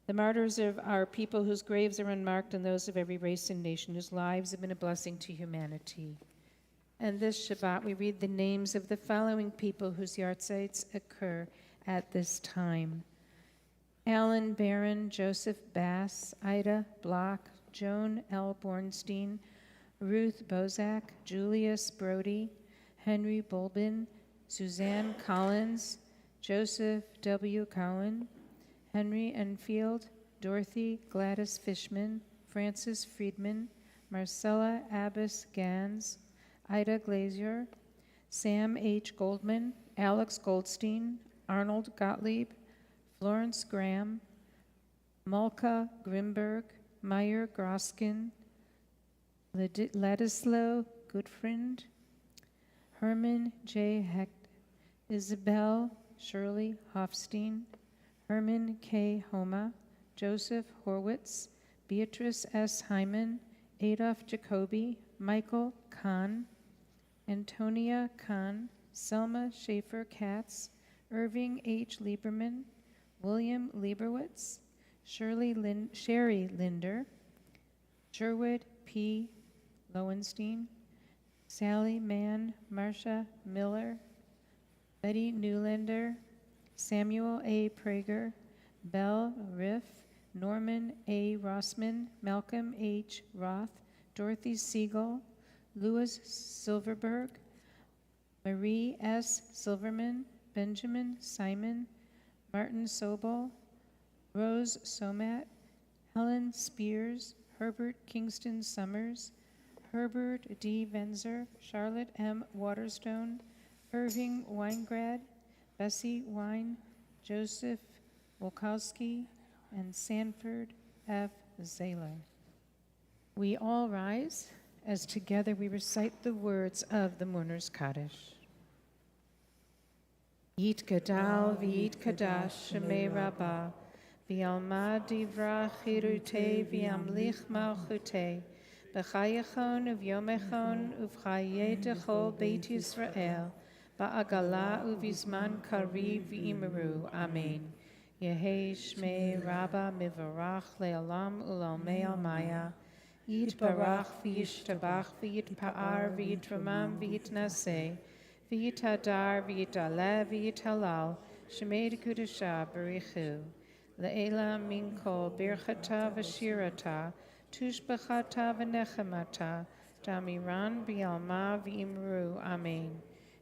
the martyrs of our people whose graves are unmarked, and those of every race and nation whose lives have been a blessing to humanity. And this Shabbat, we read the names of the following people whose yahrzeits occur at this time: Alan Barron, Joseph Bass, Ida Block, Joan L. Bornstein, Ruth Bozak, Julius Brody, Henry Bulbin, Suzanne Collins, Joseph W. Cowan, Henry Enfield, Dorothy Gladys Fishman, Francis Friedman, Marcella Abbas Gans, Ida Glazier, Sam H. Goldman, Alex Goldstein, Arnold Gottlieb, Florence Graham, Malka Grimberg, Meyer Groskin, Ladislaw Goodfriend, Herman J. Hecht, Isabel Shirley Hofstein, Herman K. Homa, Joseph Horwitz, Beatrice S. Hyman, Adolf Jacoby, Michael Kahn, Antonia Kahn, Selma Schaefer Katz, Irving H. Lieberman, William Lieberwitz, Sherry Linder, Sherwood P. Lowenstein, Sally Mann, Marcia Miller, Betty Newlander, Samuel A. Prager, Belle Riff, Norman A. Rossman, Malcolm H. Roth, Dorothy Siegel, Louis Silverberg, Marie S. Silverman, Benjamin Simon, Martin Sobel, Rose Somat, Helen Spears, Herbert Kingston Summers, Herbert D. Venzer, Charlotte M. Waterstone, Irving Weingrad, Bessie Wine, Joseph Wolkowski, and Sanford F. Zahler. We all rise as together we recite the words of the Mourner's Kaddish. Yit Gadal v'yit Kadash Shemei Rabbah v'yalma divra chirute v'yamlich malchute b'chayachon uv'yomechon uv'chaye dechol Beit Yisrael ba'agala uv'izman kariv v'imeru. Amen. Yehei Shmei Rabbah mivarach le'olam u'lalmei almaya Yitbarach v'yishtabach v'yitpa'ar v'yitramam v'yitnaseh v'yitadar v'yitaleh v'yitalal shemei kudasha barichu le'ela min kol birchata v'shirata tushbachata v'nechemata damiran b'yalma v'imru. Amen.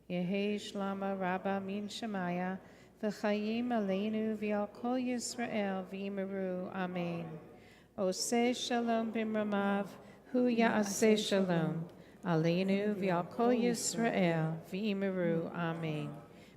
Yehei shlama rabba min shemaya v'chayim aleinu v'al kol Yisrael v'imru. Amen. Oseh shalom b'mramav, hu ya'aseh shalom. Aleinu v'al kol Yisrael v'imiru. Amen.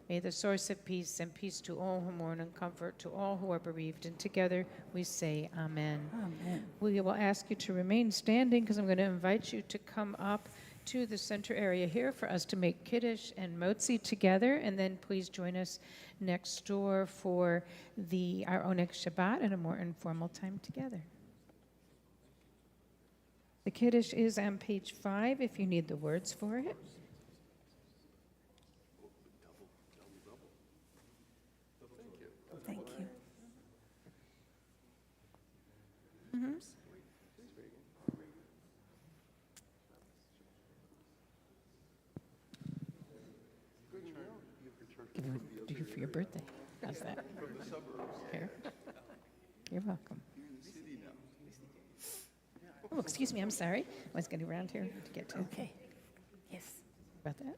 May the source of peace and peace to all who mourn and comfort to all who are bereaved. And together we say amen. Amen. We will ask you to remain standing because I'm going to invite you to come up to the center area here for us to make Kiddush and Motzi together. And then please join us next door for our Oneg Shabbat and a more informal time together. The Kiddush is on page 5 if you need the words for it. Thank you. Do you for your birthday? How's that? Here. You're welcome. Oh, excuse me, I'm sorry. I was getting around here to get to. Okay. Yes. About that.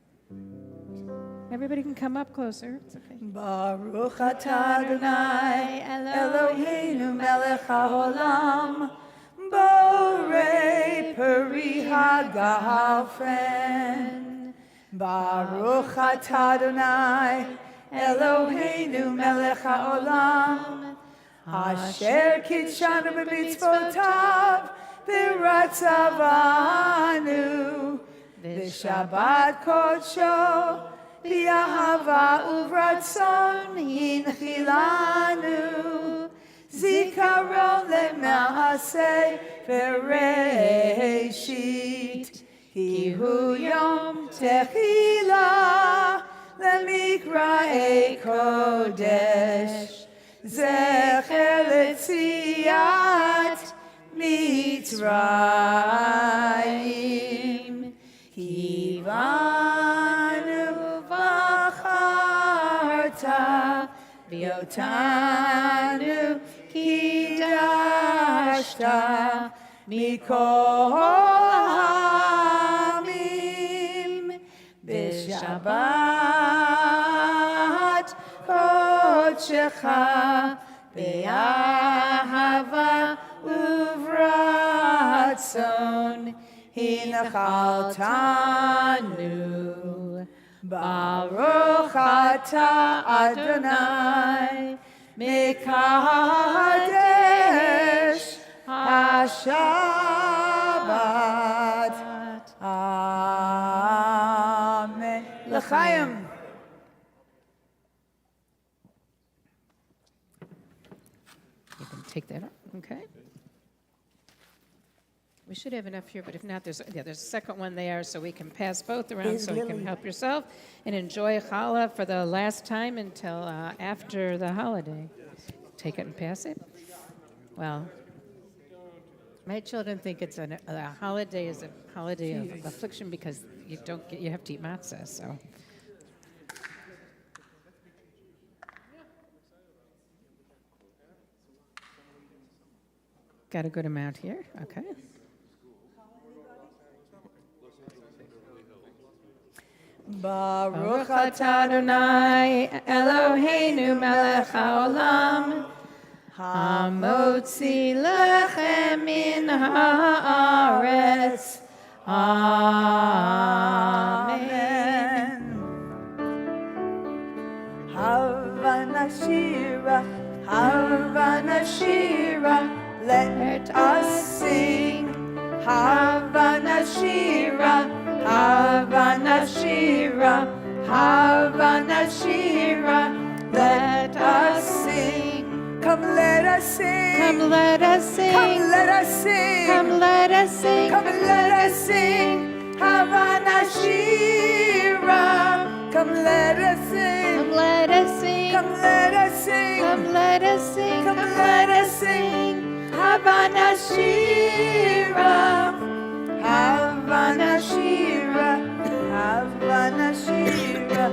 Everybody can come up closer. It's okay. Baruch atah Adonai Eloheinu melech haolam borei peri hagafen. Baruch atah Adonai Eloheinu melech haolam asher kitshanu b'mitzvotav v'ratzavanu v'shabbat kodsho B'ahava uvratzon hinchilanu zikaron lema'aseh v'reishit ki hu yom techila lemikra'ei kodesh zecher letziat Mitzrayim kivanu V'yotanu kidashta mikol ha'amim b'shabbat kodshecha be'ahava uvratzon hinachaltanu Baruch atah Adonai Mekadesh HaShabbat. Amen. L'chaim. You can take that up, okay? We should have enough here, but if not, there's a second one there, so we can pass both around so you can help yourself and enjoy challah for the last time until after the holiday. Take it and pass it. Well, my children think it's a holiday is a holiday of affliction because you have to eat matzah, so. Got a good amount here. Okay. Baruch Baruch atah Adonai Eloheinu melech haolam hamotzi lechem min haaretz. Amen. Havana Shira, let us sing. Havana Shira, Havana Shira, Havana Shira, let us sing. Come let us sing. Come let us sing. Come let us sing. Come let us sing. Come let us sing. Havana Shira. Come let us sing. Come let us sing. Come let us sing. Come let us sing. Come let us sing. Havana Shira. Havana Shira. Havana Shira.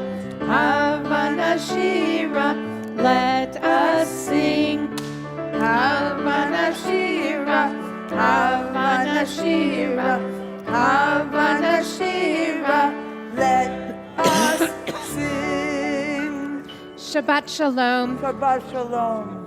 Havana Shira, let us sing. Havana Shira. Havana Shira. Havana Shira. Let us sing. Shabbat Shalom. Shabbat Shalom.